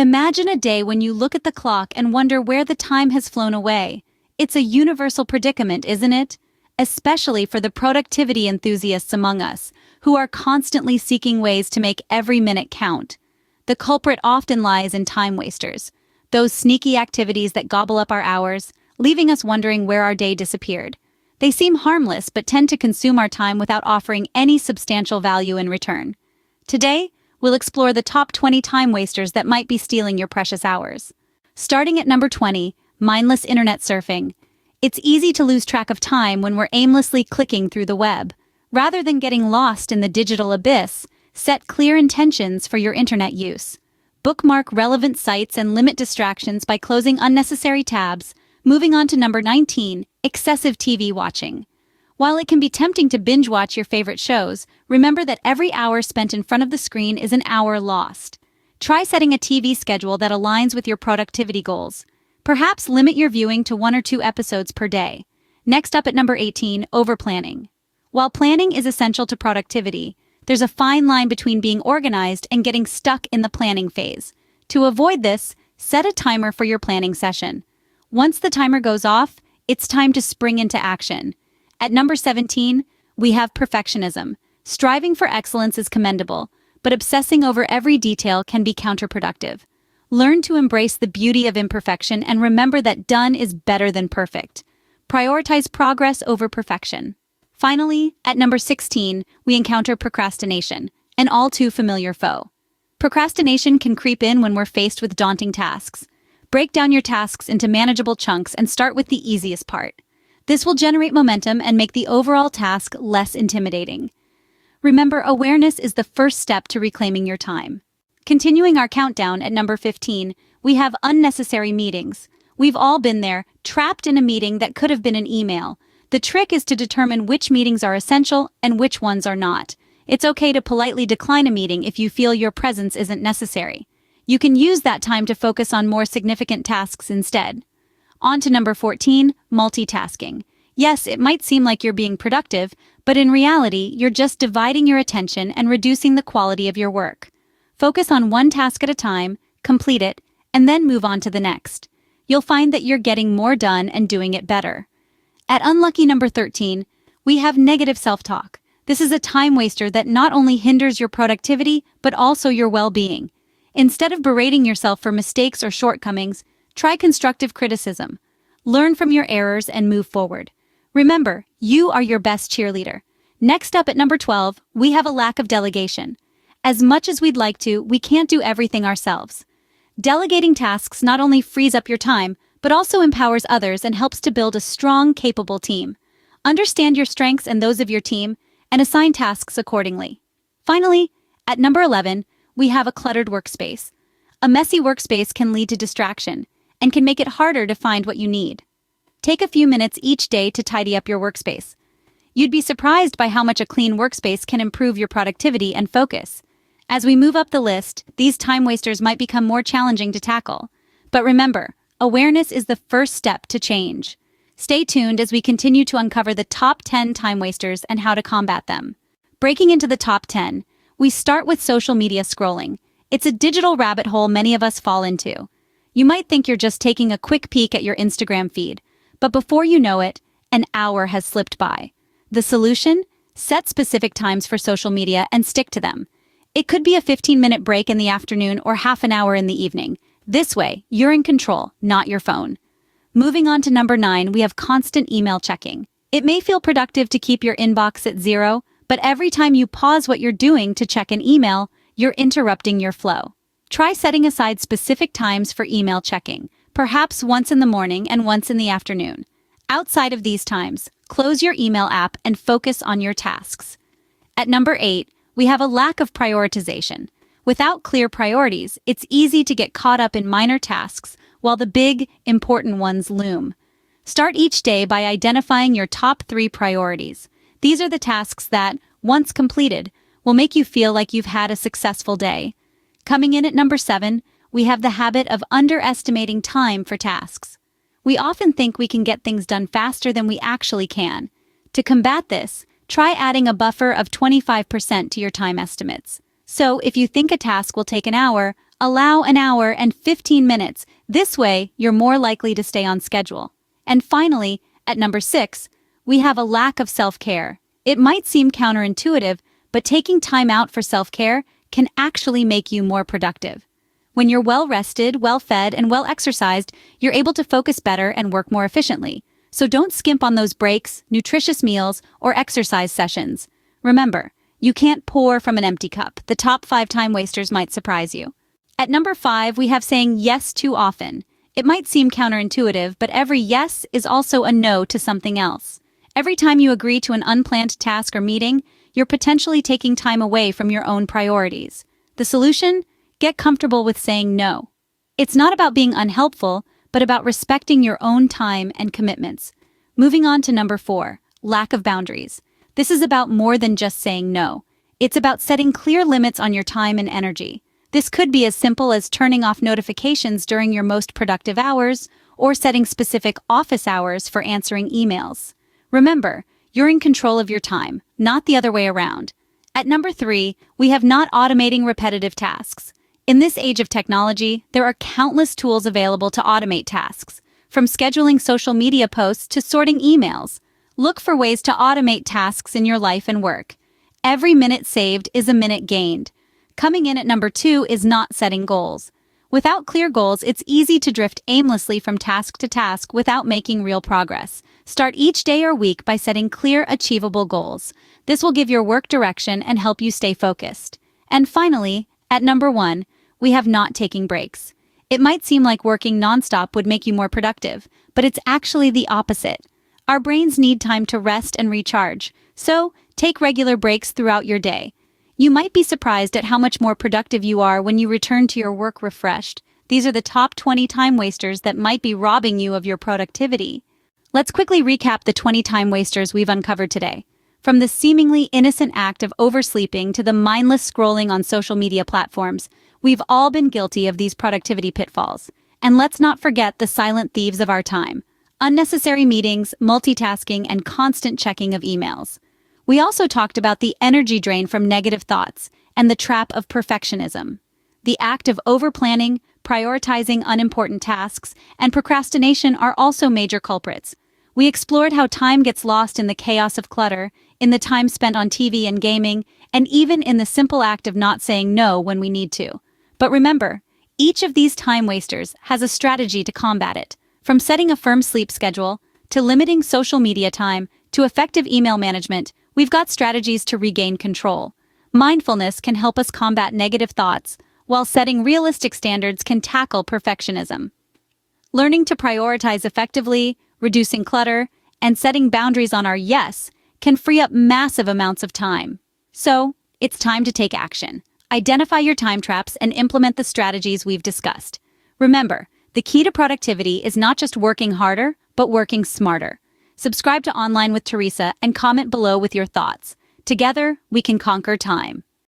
Imagine a day when you look at the clock and wonder where the time has flown away. It's a universal predicament, isn't it? Especially for the productivity enthusiasts among us, who are constantly seeking ways to make every minute count. The culprit often lies in time wasters, those sneaky activities that gobble up our hours, leaving us wondering where our day disappeared. They seem harmless but tend to consume our time without offering any substantial value in return. Today, we'll explore the top 20 time wasters that might be stealing your precious hours. Starting at number 20, mindless internet surfing. It's easy to lose track of time when we're aimlessly clicking through the web. Rather than getting lost in the digital abyss, set clear intentions for your internet use. Bookmark relevant sites and limit distractions by closing unnecessary tabs. Moving on to number 19, excessive TV watching. While it can be tempting to binge watch your favorite shows, remember that every hour spent in front of the screen is an hour lost. Try setting a TV schedule that aligns with your productivity goals. Perhaps limit your viewing to 1 or 2 episodes per day. Next up at number 18, overplanning. While planning is essential to productivity, there's a fine line between being organized and getting stuck in the planning phase. To avoid this, set a timer for your planning session. Once the timer goes off, it's time to spring into action. At number 17, we have perfectionism. Striving for excellence is commendable, but obsessing over every detail can be counterproductive. Learn to embrace the beauty of imperfection and remember that done is better than perfect. Prioritize progress over perfection. Finally, at number 16, we encounter procrastination, an all too familiar foe. Procrastination can creep in when we're faced with daunting tasks. Break down your tasks into manageable chunks and start with the easiest part. This will generate momentum and make the overall task less intimidating. Remember, awareness is the first step to reclaiming your time. Continuing our countdown at number 15, we have unnecessary meetings. We've all been there, trapped in a meeting that could have been an email. The trick is to determine which meetings are essential and which ones are not. It's okay to politely decline a meeting if you feel your presence isn't necessary. You can use that time to focus on more significant tasks instead. On to number 14, multitasking. Yes, it might seem like you're being productive, but in reality, you're just dividing your attention and reducing the quality of your work. Focus on one task at a time, complete it, and then move on to the next. You'll find that you're getting more done and doing it better. At unlucky number 13, we have negative self-talk. This is a time waster that not only hinders your productivity, but also your well-being. Instead of berating yourself for mistakes or shortcomings, try constructive criticism. Learn from your errors and move forward. Remember, you are your best cheerleader. Next up at number 12, we have a lack of delegation. As much as we'd like to, we can't do everything ourselves. Delegating tasks not only frees up your time, but also empowers others and helps to build a strong, capable team. Understand your strengths and those of your team, and assign tasks accordingly. Finally, at number 11, we have a cluttered workspace. A messy workspace can lead to distraction and can make it harder to find what you need. Take a few minutes each day to tidy up your workspace. You'd be surprised by how much a clean workspace can improve your productivity and focus. As we move up the list, these time wasters might become more challenging to tackle. But remember, awareness is the first step to change. Stay tuned as we continue to uncover the top 10 time wasters and how to combat them. Breaking into the top 10, we start with social media scrolling. It's a digital rabbit hole many of us fall into. You might think you're just taking a quick peek at your Instagram feed, but before you know it, an hour has slipped by. The solution? Set specific times for social media and stick to them. It could be a 15-minute break in the afternoon or half an hour in the evening. This way, you're in control, not your phone. Moving on to number 9, we have constant email checking. It may feel productive to keep your inbox at 0, but every time you pause what you're doing to check an email, you're interrupting your flow. Try setting aside specific times for email checking, perhaps once in the morning and once in the afternoon. Outside of these times, close your email app and focus on your tasks. At number 8, we have a lack of prioritization. Without clear priorities, it's easy to get caught up in minor tasks while the big, important ones loom. Start each day by identifying your top 3 priorities. These are the tasks that, once completed, will make you feel like you've had a successful day. Coming in at number 7, we have the habit of underestimating time for tasks. We often think we can get things done faster than we actually can. To combat this, try adding a buffer of 25% to your time estimates. So, if you think a task will take an hour, Allow an hour and 15 minutes. This way, you're more likely to stay on schedule. And finally, at number 6, we have a lack of self-care. It might seem counterintuitive, but taking time out for self-care can actually make you more productive. When you're well-rested, well-fed, and well-exercised, you're able to focus better and work more efficiently. So don't skimp on those breaks, nutritious meals, or exercise sessions. Remember, you can't pour from an empty cup. The top 5 time wasters might surprise you. At number 5, we have saying yes too often. It might seem counterintuitive, but every yes is also a no to something else. Every time you agree to an unplanned task or meeting, you're potentially taking time away from your own priorities. The solution? Get comfortable with saying no. It's not about being unhelpful, but about respecting your own time and commitments. Moving on to number 4, lack of boundaries. This is about more than just saying no. It's about setting clear limits on your time and energy. This could be as simple as turning off notifications during your most productive hours, or setting specific office hours for answering emails. Remember, you're in control of your time, not the other way around. At number 3, we have not automating repetitive tasks. In this age of technology, there are countless tools available to automate tasks, from scheduling social media posts to sorting emails. Look for ways to automate tasks in your life and work. Every minute saved is a minute gained. Coming in at number 2 is not setting goals. Without clear goals, it's easy to drift aimlessly from task to task without making real progress. Start each day or week by setting clear, achievable goals. This will give your work direction and help you stay focused. And finally, at number 1, we have not taking breaks. It might seem like working nonstop would make you more productive, but it's actually the opposite. Our brains need time to rest and recharge, so take regular breaks throughout your day. You might be surprised at how much more productive you are when you return to your work refreshed. These are the top 20 time wasters that might be robbing you of your productivity. Let's quickly recap the 20 time wasters we've uncovered today. From the seemingly innocent act of oversleeping to the mindless scrolling on social media platforms, we've all been guilty of these productivity pitfalls. And let's not forget the silent thieves of our time: unnecessary meetings, multitasking, and constant checking of emails. We also talked about the energy drain from negative thoughts and the trap of perfectionism. The act of over-planning, prioritizing unimportant tasks, and procrastination are also major culprits. We explored how time gets lost in the chaos of clutter, in the time spent on TV and gaming, and even in the simple act of not saying no when we need to. But remember, each of these time wasters has a strategy to combat it. From setting a firm sleep schedule, to limiting social media time, to effective email management, we've got strategies to regain control. Mindfulness can help us combat negative thoughts, while setting realistic standards can tackle perfectionism. Learning to prioritize effectively, reducing clutter, and setting boundaries on our yes can free up massive amounts of time. So, it's time to take action. Identify your time traps and implement the strategies we've discussed. Remember, the key to productivity is not just working harder, but working smarter. Subscribe to Online with Teresa and comment below with your thoughts. Together, we can conquer time.